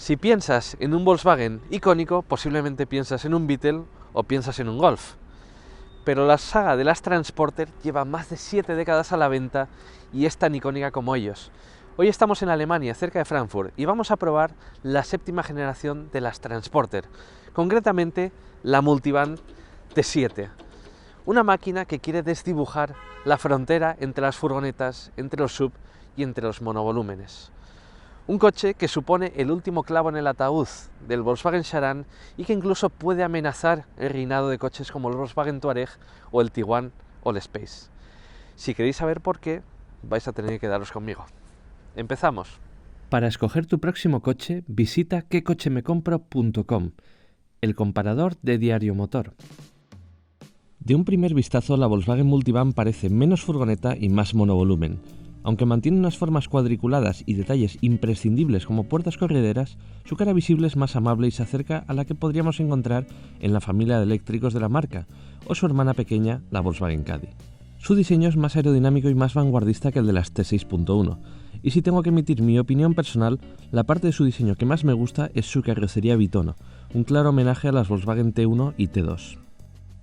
Si piensas en un Volkswagen icónico, posiblemente piensas en un Beetle o piensas en un Golf. Pero la saga de las Transporter lleva más de 7 décadas a la venta y es tan icónica como ellos. Hoy estamos en Alemania, cerca de Frankfurt, y vamos a probar la 7ª generación de las Transporter, concretamente la Multivan T7. Una máquina que quiere desdibujar la frontera entre las furgonetas, entre los SUV y entre los monovolúmenes. Un coche que supone el último clavo en el ataúd del Volkswagen Charan y que incluso puede amenazar el reinado de coches como el Volkswagen Touareg o el Tiguan All-Space. Si queréis saber por qué, vais a tener que quedaros conmigo. ¡Empezamos! Para escoger tu próximo coche, visita quecochemecompro.com, el comparador de Diario Motor. De un primer vistazo, la Volkswagen Multivan parece menos furgoneta y más monovolumen. Aunque mantiene unas formas cuadriculadas y detalles imprescindibles como puertas correderas, su cara visible es más amable y se acerca a la que podríamos encontrar en la familia de eléctricos de la marca, o su hermana pequeña, la Volkswagen Caddy. Su diseño es más aerodinámico y más vanguardista que el de las T6.1, y si tengo que emitir mi opinión personal, la parte de su diseño que más me gusta es su carrocería bitono, un claro homenaje a las Volkswagen T1 y T2.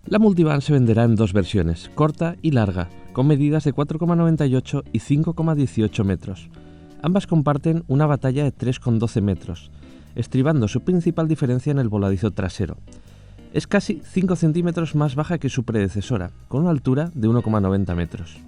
La Multivan se venderá en dos versiones, corta y larga, con medidas de 4,98 y 5,18 metros. Ambas comparten una batalla de 3,12 metros, estribando su principal diferencia en el voladizo trasero. Es casi 5 centímetros más baja que su predecesora, con una altura de 1,90 metros.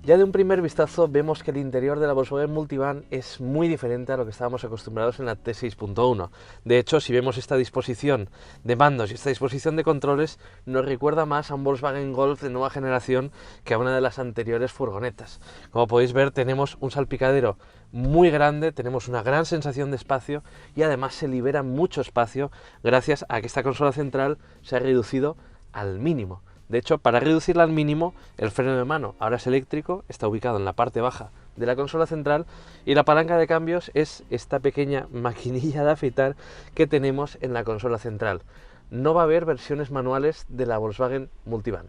Ya de un primer vistazo vemos que el interior de la Volkswagen Multivan es muy diferente a lo que estábamos acostumbrados en la T6.1. De hecho, si vemos esta disposición de mandos y esta disposición de controles, nos recuerda más a un Volkswagen Golf de nueva generación que a una de las anteriores furgonetas. Como podéis ver, tenemos un salpicadero muy grande, tenemos una gran sensación de espacio y además se libera mucho espacio gracias a que esta consola central se ha reducido al mínimo. De hecho, para reducirla al mínimo, el freno de mano ahora es eléctrico, está ubicado en la parte baja de la consola central y la palanca de cambios es esta pequeña maquinilla de afeitar que tenemos en la consola central. No va a haber versiones manuales de la Volkswagen Multivan.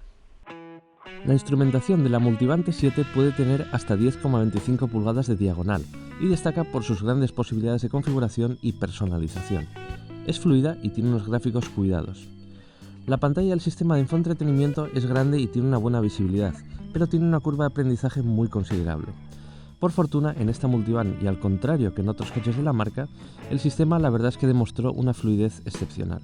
La instrumentación de la Multivan T7 puede tener hasta 10,25 pulgadas de diagonal y destaca por sus grandes posibilidades de configuración y personalización. Es fluida y tiene unos gráficos cuidados. La pantalla del sistema de infoentretenimiento es grande y tiene una buena visibilidad, pero tiene una curva de aprendizaje muy considerable. Por fortuna, en esta Multivan, y al contrario que en otros coches de la marca, el sistema la verdad es que demostró una fluidez excepcional.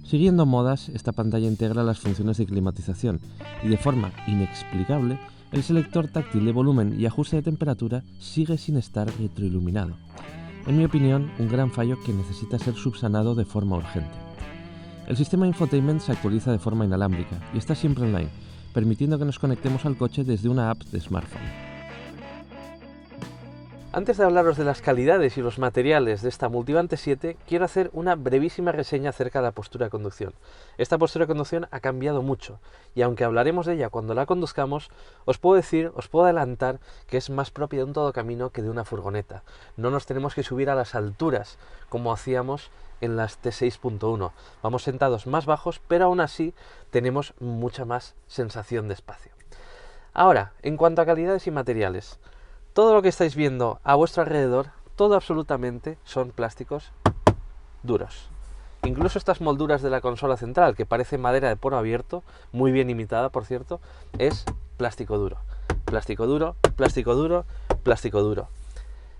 Siguiendo modas, esta pantalla integra las funciones de climatización y de forma inexplicable, el selector táctil de volumen y ajuste de temperatura sigue sin estar retroiluminado. En mi opinión, un gran fallo que necesita ser subsanado de forma urgente. El sistema de infotainment se actualiza de forma inalámbrica y está siempre online, permitiendo que nos conectemos al coche desde una app de smartphone. Antes de hablaros de las calidades y los materiales de esta Multivan T7, quiero hacer una brevísima reseña acerca de la postura de conducción. Esta postura de conducción ha cambiado mucho y aunque hablaremos de ella cuando la conduzcamos, os puedo adelantar que es más propia de un todocamino que de una furgoneta. No nos tenemos que subir a las alturas como hacíamos en las T6.1. Vamos sentados más bajos, pero aún así tenemos mucha más sensación de espacio. Ahora, en cuanto a calidades y materiales, todo lo que estáis viendo a vuestro alrededor, todo absolutamente son plásticos duros. Incluso estas molduras de la consola central, que parece madera de poro abierto, muy bien imitada por cierto, es plástico duro. Plástico duro, plástico duro, plástico duro.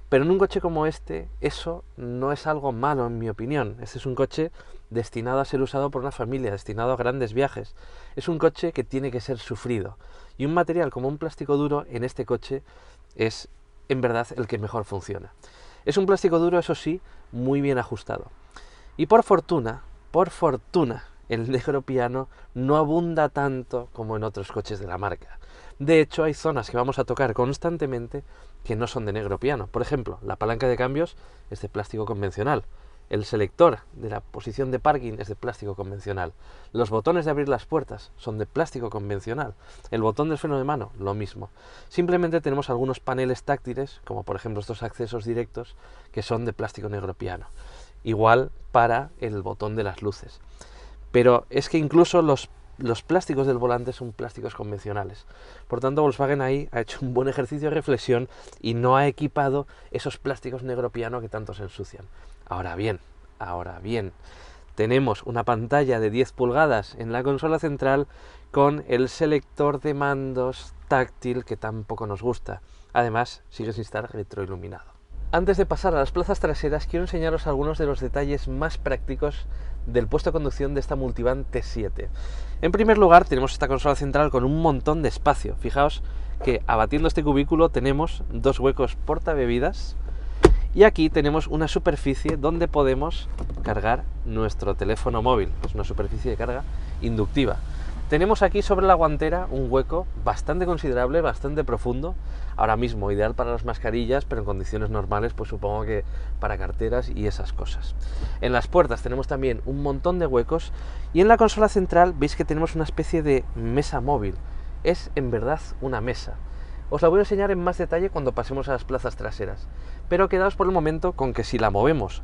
Pero en un coche como este, eso no es algo malo en mi opinión. Este es un coche destinado a ser usado por una familia, destinado a grandes viajes. Es un coche que tiene que ser sufrido. Y un material como un plástico duro en este coche es en verdad el que mejor funciona. Es un plástico duro, eso sí, muy bien ajustado. Y por fortuna, el negro piano no abunda tanto como en otros coches de la marca. De hecho, hay zonas que vamos a tocar constantemente que no son de negro piano. Por ejemplo, la palanca de cambios es de plástico convencional. El selector de la posición de parking es de plástico convencional. Los botones de abrir las puertas son de plástico convencional. El botón del freno de mano, lo mismo. Simplemente tenemos algunos paneles táctiles, como por ejemplo estos accesos directos, que son de plástico negro piano. Igual para el botón de las luces. Pero es que incluso los los plásticos del volante son plásticos convencionales. Por tanto, Volkswagen ahí ha hecho un buen ejercicio de reflexión y no ha equipado esos plásticos negro piano que tanto se ensucian. Ahora bien, tenemos una pantalla de 10 pulgadas en la consola central con el selector de mandos táctil que tampoco nos gusta. Además, sigue sin estar retroiluminado. Antes de pasar a las plazas traseras, quiero enseñaros algunos de los detalles más prácticos del puesto de conducción de esta Multivan T7. En primer lugar, tenemos esta consola central con un montón de espacio. Fijaos que abatiendo este cubículo tenemos 2 huecos portabebidas y aquí tenemos una superficie donde podemos cargar nuestro teléfono móvil. Es una superficie de carga inductiva. Tenemos aquí sobre la guantera un hueco bastante considerable, bastante profundo. Ahora mismo ideal para las mascarillas, pero en condiciones normales pues supongo que para carteras y esas cosas. En las puertas tenemos también un montón de huecos y en la consola central veis que tenemos una especie de mesa móvil. Es en verdad una mesa. Os la voy a enseñar en más detalle cuando pasemos a las plazas traseras, pero quedaos por el momento con que si la movemos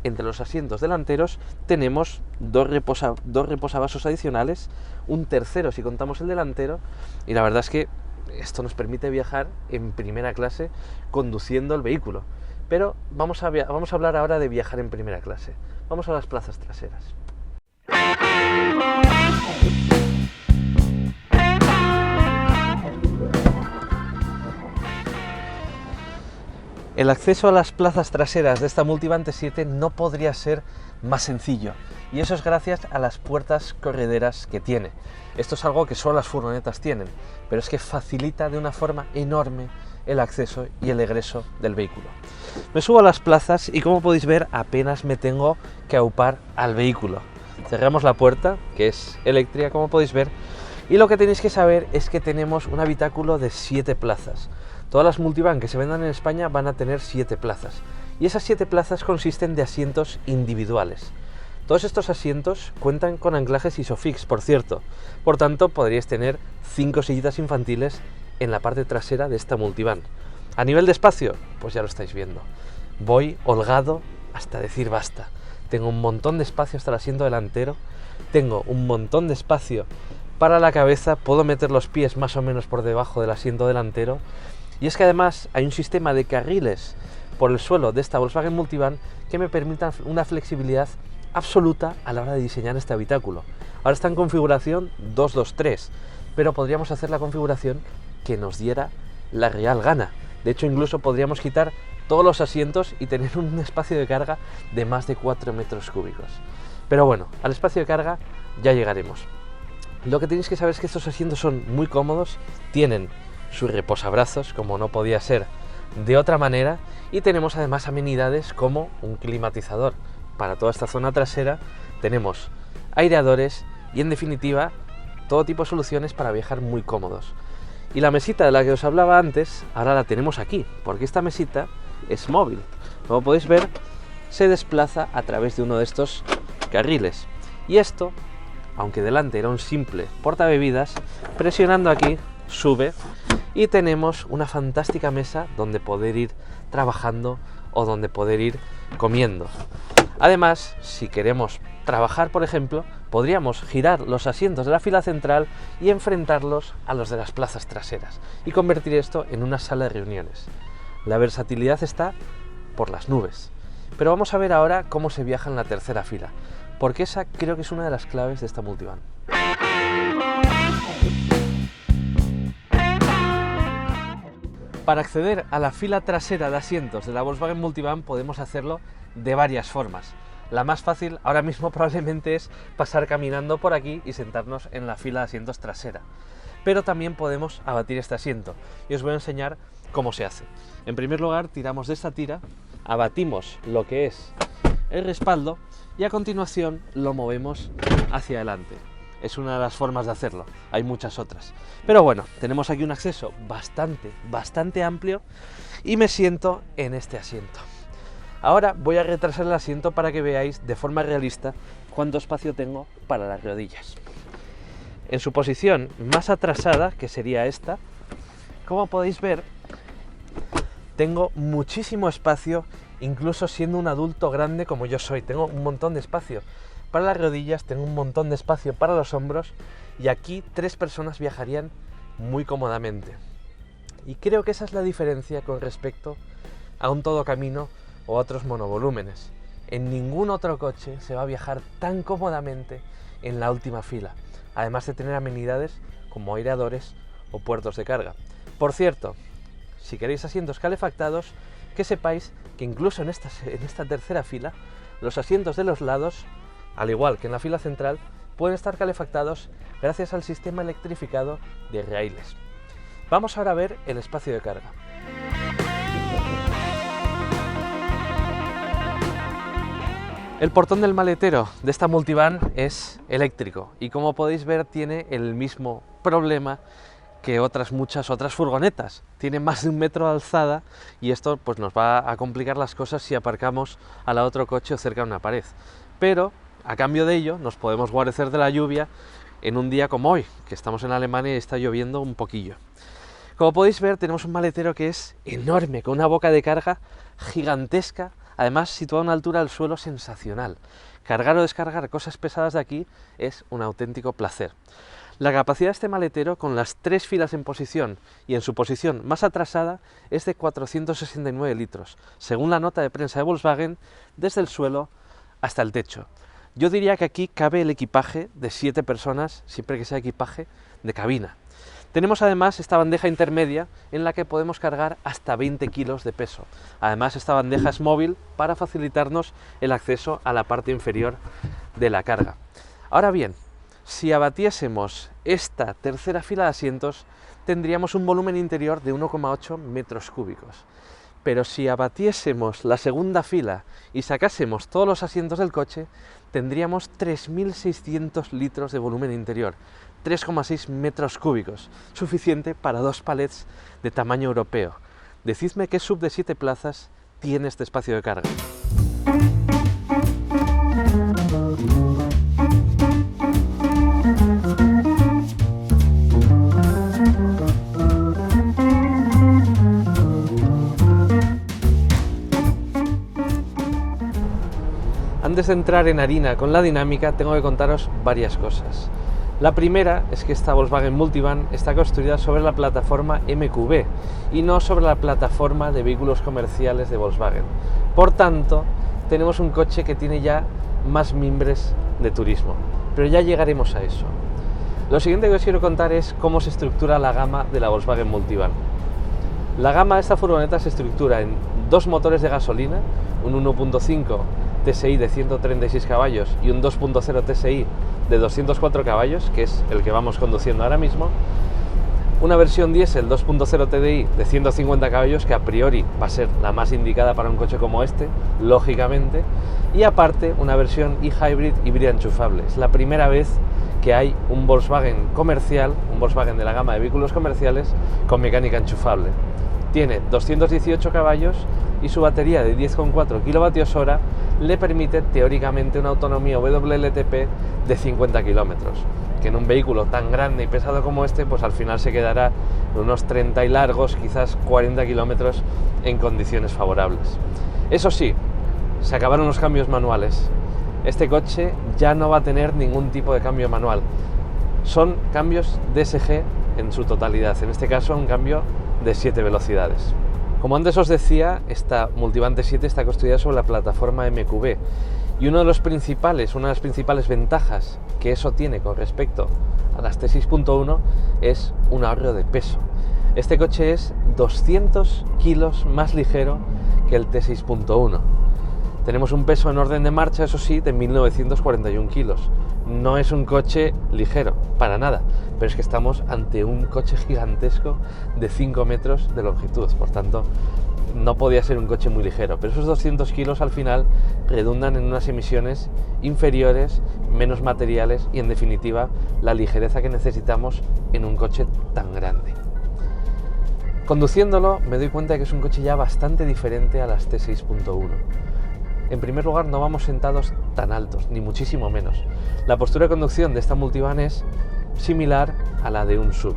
entre los asientos delanteros tenemos dos reposavasos adicionales, un tercero si contamos el delantero, y la verdad es que esto nos permite viajar en primera clase conduciendo el vehículo. Pero vamos a hablar ahora de viajar en primera clase. Vamos a las plazas traseras. El acceso a las plazas traseras de esta Multivan T7 no podría ser más sencillo, y eso es gracias a las puertas correderas que tiene. Esto es algo que solo las furgonetas tienen, pero es que facilita de una forma enorme el acceso y el egreso del vehículo. Me subo a las plazas y, como podéis ver, apenas me tengo que aupar al vehículo. Cerramos la puerta, que es eléctrica, como podéis ver, y lo que tenéis que saber es que tenemos un habitáculo de 7 plazas. Todas las Multivan que se vendan en España van a tener 7 plazas, y esas 7 plazas consisten de asientos individuales. Todos estos asientos cuentan con anclajes Isofix, por cierto, por tanto podríais tener 5 sillitas infantiles en la parte trasera de esta Multivan. A nivel de espacio, pues ya lo estáis viendo. Voy holgado hasta decir basta. Tengo un montón de espacio hasta el asiento delantero, tengo un montón de espacio para la cabeza, puedo meter los pies más o menos por debajo del asiento delantero. Y es que además hay un sistema de carriles por el suelo de esta Volkswagen Multivan que me permitan una flexibilidad absoluta a la hora de diseñar este habitáculo. Ahora está en configuración 223, pero podríamos hacer la configuración que nos diera la real gana. De hecho, incluso podríamos quitar todos los asientos y tener un espacio de carga de más de 4 metros cúbicos. Pero bueno, al espacio de carga ya llegaremos. Lo que tenéis que saber es que estos asientos son muy cómodos, tienen sus reposabrazos, como no podía ser de otra manera, y tenemos además amenidades como un climatizador para toda esta zona trasera, tenemos aireadores y, en definitiva, todo tipo de soluciones para viajar muy cómodos. Y la mesita de la que os hablaba antes, ahora la tenemos aquí, porque esta mesita es móvil. Como podéis ver, se desplaza a través de uno de estos carriles. Y esto, aunque delante era un simple portabebidas, presionando aquí sube y tenemos una fantástica mesa donde poder ir trabajando o donde poder ir comiendo. Además, si queremos trabajar, por ejemplo, podríamos girar los asientos de la fila central y enfrentarlos a los de las plazas traseras y convertir esto en una sala de reuniones. La versatilidad está por las nubes. Pero vamos a ver ahora cómo se viaja en la tercera fila, porque esa creo que es una de las claves de esta Multivan. Para acceder a la fila trasera de asientos de la Volkswagen Multivan podemos hacerlo de varias formas. La más fácil ahora mismo probablemente es pasar caminando por aquí y sentarnos en la fila de asientos trasera. Pero también podemos abatir este asiento y os voy a enseñar cómo se hace. En primer lugar, tiramos de esta tira, abatimos lo que es el respaldo y a continuación lo movemos hacia adelante. Es una de las formas de hacerlo, hay muchas otras. Pero bueno, tenemos aquí un acceso bastante amplio y me siento en este asiento. Ahora voy a retrasar el asiento para que veáis de forma realista cuánto espacio tengo para las rodillas. En su posición más atrasada, que sería esta, como podéis ver, tengo muchísimo espacio, incluso siendo un adulto grande como yo soy. Tengo un montón de espacio para las rodillas, tengo un montón de espacio para los hombros y aquí 3 personas viajarían muy cómodamente. Y creo que esa es la diferencia con respecto a un todocamino o a otros monovolúmenes. En ningún otro coche se va a viajar tan cómodamente en la última fila, además de tener amenidades como aireadores o puertos de carga. Por cierto, si queréis asientos calefactados, que sepáis que incluso en esta tercera fila, los asientos de los lados, al igual que en la fila central, pueden estar calefactados gracias al sistema electrificado de raíles. Vamos ahora a ver el espacio de carga. El portón del maletero de esta multivan es eléctrico y, como podéis ver, tiene el mismo problema que muchas otras furgonetas. Tiene más de 1 metro de alzada y esto pues nos va a complicar las cosas si aparcamos al lado de otro coche o cerca de una pared. Pero a cambio de ello nos podemos guarecer de la lluvia en un día como hoy, que estamos en Alemania y está lloviendo un poquillo. Como podéis ver, tenemos un maletero que es enorme, con una boca de carga gigantesca, además situado a una altura del suelo sensacional. Cargar o descargar cosas pesadas de aquí es un auténtico placer. La capacidad de este maletero, con las 3 filas en posición y en su posición más atrasada, es de 469 litros, según la nota de prensa de Volkswagen, desde el suelo hasta el techo. Yo diría que aquí cabe el equipaje de 7 personas, siempre que sea equipaje de cabina. Tenemos además esta bandeja intermedia en la que podemos cargar hasta 20 kilos de peso. Además, esta bandeja es móvil para facilitarnos el acceso a la parte inferior de la carga. Ahora bien, si abatiésemos esta tercera fila de asientos, tendríamos un volumen interior de 1,8 metros cúbicos. Pero si abatiésemos la segunda fila y sacásemos todos los asientos del coche, tendríamos 3.600 litros de volumen interior, 3,6 metros cúbicos, suficiente para 2 palets de tamaño europeo. Decidme qué sub de 7 plazas tiene este espacio de carga. Antes de entrar en harina con la dinámica, tengo que contaros varias cosas. La primera es que esta Volkswagen Multivan está construida sobre la plataforma MQB y no sobre la plataforma de vehículos comerciales de Volkswagen. Por tanto, tenemos un coche que tiene ya más mimbres de turismo, pero ya llegaremos a eso. Lo siguiente que os quiero contar es cómo se estructura la gama de la Volkswagen Multivan. La gama de esta furgoneta se estructura en 2 motores de gasolina, un 1.5 TSI de 136 caballos y un 2.0 TSI de 204 caballos, que es el que vamos conduciendo ahora mismo, una versión diésel 2.0 TDI de 150 caballos, que a priori va a ser la más indicada para un coche como este, lógicamente, y aparte una versión e-hybrid híbrida enchufable. Es la primera vez que hay un Volkswagen comercial, un Volkswagen de la gama de vehículos comerciales con mecánica enchufable. Tiene 218 caballos y su batería de 10,4 kWh le permite teóricamente una autonomía WLTP de 50 kilómetros, que en un vehículo tan grande y pesado como este, pues al final se quedará unos 30 y largos, quizás 40 kilómetros en condiciones favorables. Eso sí, se acabaron los cambios manuales. Este coche ya no va a tener ningún tipo de cambio manual. Son cambios DSG en su totalidad, en este caso un cambio de 7 velocidades. Como antes os decía, esta Multivan T7 está construida sobre la plataforma MQB y una de las principales ventajas que eso tiene con respecto a las T6.1 es un ahorro de peso. Este coche es 200 kilos más ligero que el T6.1. Tenemos un peso en orden de marcha, eso sí, de 1941 kilos. No es un coche ligero, para nada, pero es que estamos ante un coche gigantesco de 5 metros de longitud, por tanto, no podía ser un coche muy ligero. Pero esos 200 kilos al final redundan en unas emisiones inferiores, menos materiales y, en definitiva, la ligereza que necesitamos en un coche tan grande. Conduciéndolo me doy cuenta de que es un coche ya bastante diferente a las T6.1. En primer lugar, no vamos sentados tan altos, ni muchísimo menos. La postura de conducción de esta Multivan es similar a la de un SUV.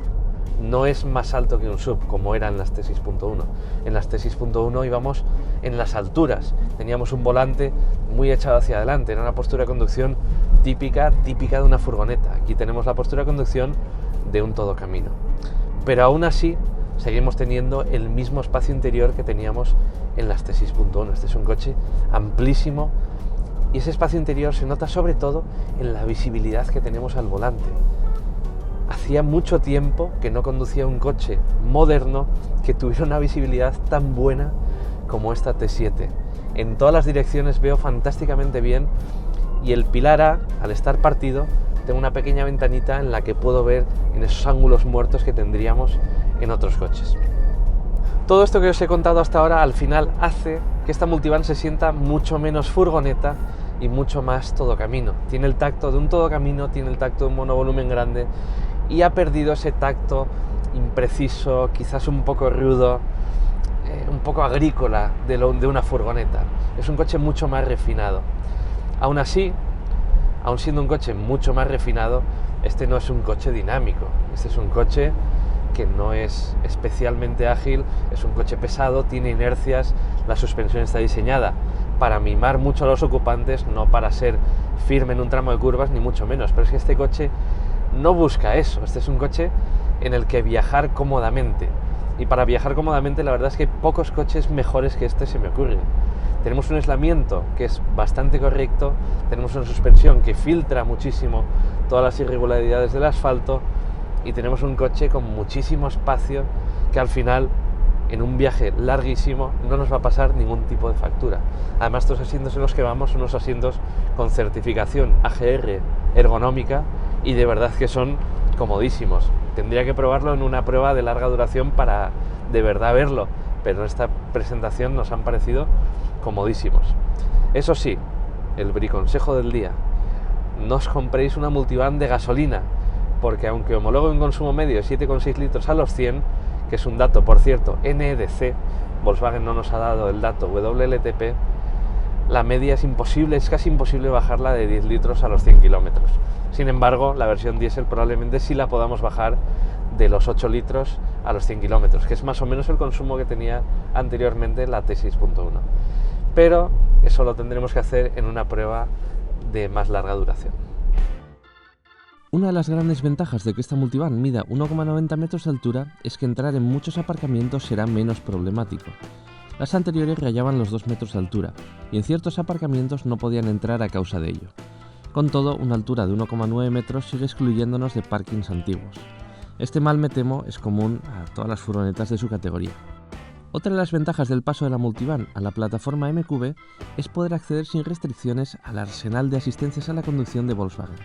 no es más alto que un SUV, como era en las T6.1. En las T6.1 íbamos en las alturas, teníamos un volante muy echado hacia adelante, era una postura de conducción típica de una furgoneta. Aquí tenemos la postura de conducción de un todocamino. Pero aún así, seguimos teniendo el mismo espacio interior que teníamos en las T6.1. Este es un coche amplísimo y ese espacio interior se nota sobre todo en la visibilidad que tenemos al volante. Hacía mucho tiempo que no conducía un coche moderno que tuviera una visibilidad tan buena como esta T7. En todas las direcciones veo fantásticamente bien y el pilar A, al estar partido, tengo una pequeña ventanita en la que puedo ver en esos ángulos muertos que tendríamos en otros coches. Todo esto que os he contado hasta ahora al final hace que esta multivan se sienta mucho menos furgoneta y mucho más todocamino. Tiene el tacto de un todocamino, tiene el tacto de un monovolumen grande y ha perdido ese tacto impreciso, quizás un poco rudo, un poco agrícola de una furgoneta. Es un coche mucho más refinado. Aún así, aun siendo un coche mucho más refinado, este no es un coche dinámico. Este es un coche que no es especialmente ágil, es un coche pesado, tiene inercias, la suspensión está diseñada para mimar mucho a los ocupantes, no para ser firme en un tramo de curvas, ni mucho menos. Pero es que este coche no busca eso. Este es un coche en el que viajar cómodamente. Y para viajar cómodamente la verdad es que pocos coches mejores que este se me ocurren. Tenemos un aislamiento que es bastante correcto, tenemos una suspensión que filtra muchísimo todas las irregularidades del asfalto y tenemos un coche con muchísimo espacio que al final, en un viaje larguísimo, no nos va a pasar ningún tipo de factura. Además, estos asientos en los que vamos son unos asientos con certificación AGR ergonómica y de verdad que son comodísimos. Tendría que probarlo en una prueba de larga duración para de verdad verlo, pero en esta presentación nos han parecido comodísimos. Eso sí, el briconsejo del día: no os compréis una multivan de gasolina, porque aunque homologue un consumo medio de 7,6 litros a los 100, que es un dato, por cierto, NEDC, Volkswagen no nos ha dado el dato WLTP, la media es imposible, es casi imposible bajarla de 10 litros a los 100 kilómetros. Sin embargo, la versión diésel probablemente sí la podamos bajar de los 8 litros a los 100 kilómetros, que es más o menos el consumo que tenía anteriormente la T6.1. Pero eso lo tendremos que hacer en una prueba de más larga duración. Una de las grandes ventajas de que esta multivan mida 1,90 metros de altura es que entrar en muchos aparcamientos será menos problemático. Las anteriores rayaban los 2 metros de altura y en ciertos aparcamientos no podían entrar a causa de ello. Con todo, una altura de 1,9 metros sigue excluyéndonos de parkings antiguos. Este mal, me temo, es común a todas las furgonetas de su categoría. Otra de las ventajas del paso de la multivan a la plataforma MQB es poder acceder sin restricciones al arsenal de asistencias a la conducción de Volkswagen.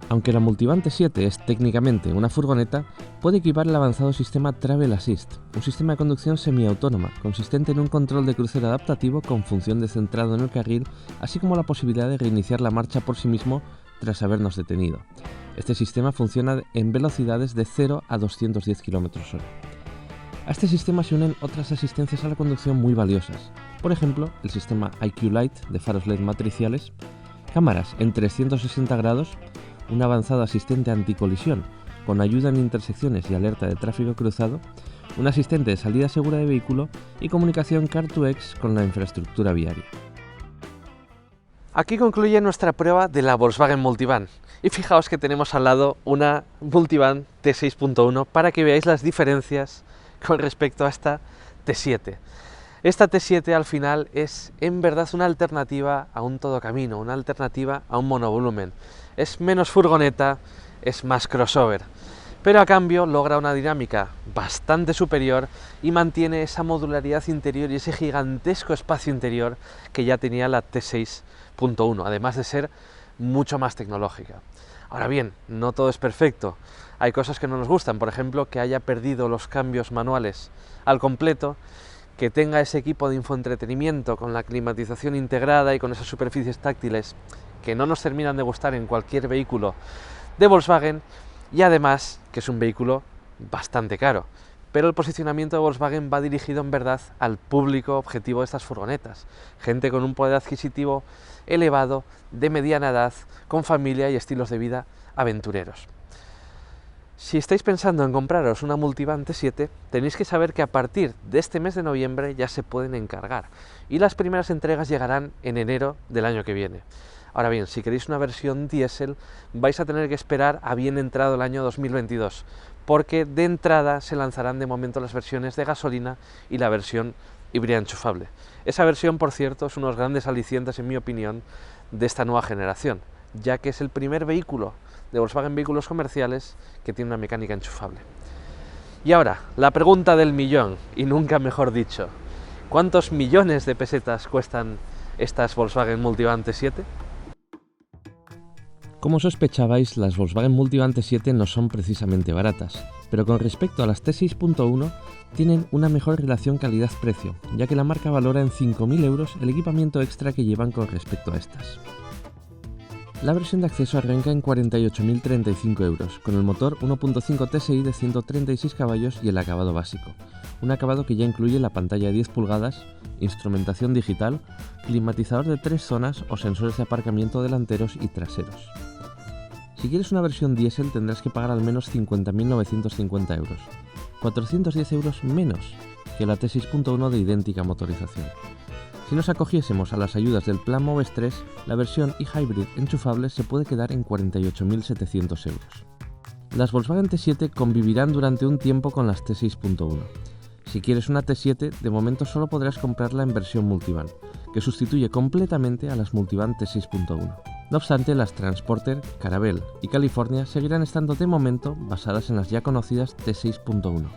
Aunque la multivan T7 es técnicamente una furgoneta, puede equipar el avanzado sistema Travel Assist, un sistema de conducción semiautónoma consistente en un control de crucero adaptativo con función de centrado en el carril, así como la posibilidad de reiniciar la marcha por sí mismo tras habernos detenido. Este sistema funciona en velocidades de 0 a 210 km/h. A este sistema se unen otras asistencias a la conducción muy valiosas, por ejemplo, el sistema IQ Light de faros LED matriciales, cámaras en 360 grados, un avanzado asistente anticolisión con ayuda en intersecciones y alerta de tráfico cruzado, un asistente de salida segura de vehículo y comunicación Car2X con la infraestructura viaria. Aquí concluye nuestra prueba de la Volkswagen Multivan. Y fijaos que tenemos al lado una Multivan T6.1 para que veáis las diferencias con respecto a esta T7. Esta T7 al final es en verdad una alternativa a un todocamino, una alternativa a un monovolumen. Es menos furgoneta, es más crossover, pero a cambio logra una dinámica bastante superior y mantiene esa modularidad interior y ese gigantesco espacio interior que ya tenía la T6.1, además de ser mucho más tecnológica. Ahora bien, no todo es perfecto. Hay cosas que no nos gustan, por ejemplo, que haya perdido los cambios manuales al completo, que tenga ese equipo de infoentretenimiento con la climatización integrada y con esas superficies táctiles que no nos terminan de gustar en cualquier vehículo de Volkswagen, y además que es un vehículo bastante caro. Pero el posicionamiento de Volkswagen va dirigido en verdad al público objetivo de estas furgonetas, gente con un poder adquisitivo elevado, de mediana edad, con familia y estilos de vida aventureros. Si estáis pensando en compraros una Multivan T7, tenéis que saber que a partir de este mes de noviembre ya se pueden encargar y las primeras entregas llegarán en enero del año que viene. Ahora bien, si queréis una versión diésel, vais a tener que esperar a bien entrado el año 2022, porque de entrada se lanzarán de momento las versiones de gasolina y la versión híbrida enchufable. Esa versión, por cierto, es uno de los grandes alicientes, en mi opinión, de esta nueva generación, ya que es el primer vehículo de Volkswagen Vehículos Comerciales que tiene una mecánica enchufable. Y ahora, la pregunta del millón, y nunca mejor dicho: ¿cuántos millones de pesetas cuestan estas Volkswagen Multivan T7? Como sospechabais, las Volkswagen Multivan T7 no son precisamente baratas, pero con respecto a las T6.1 tienen una mejor relación calidad-precio, ya que la marca valora en 5.000 euros el equipamiento extra que llevan con respecto a estas. La versión de acceso arranca en 48.035 euros, con el motor 1.5 TSI de 136 caballos y el acabado básico, un acabado que ya incluye la pantalla de 10 pulgadas, instrumentación digital, climatizador de 3 zonas o sensores de aparcamiento delanteros y traseros. Si quieres una versión diésel tendrás que pagar al menos 50.950 euros, 410 euros menos que la T6.1 de idéntica motorización. Si nos acogiésemos a las ayudas del Plan Moves 3, la versión e-Hybrid enchufable se puede quedar en 48.700 euros. Las Volkswagen T7 convivirán durante un tiempo con las T6.1. Si quieres una T7, de momento solo podrás comprarla en versión Multivan, que sustituye completamente a las Multivan T6.1. No obstante, las Transporter, Caravelle y California seguirán estando de momento basadas en las ya conocidas T6.1.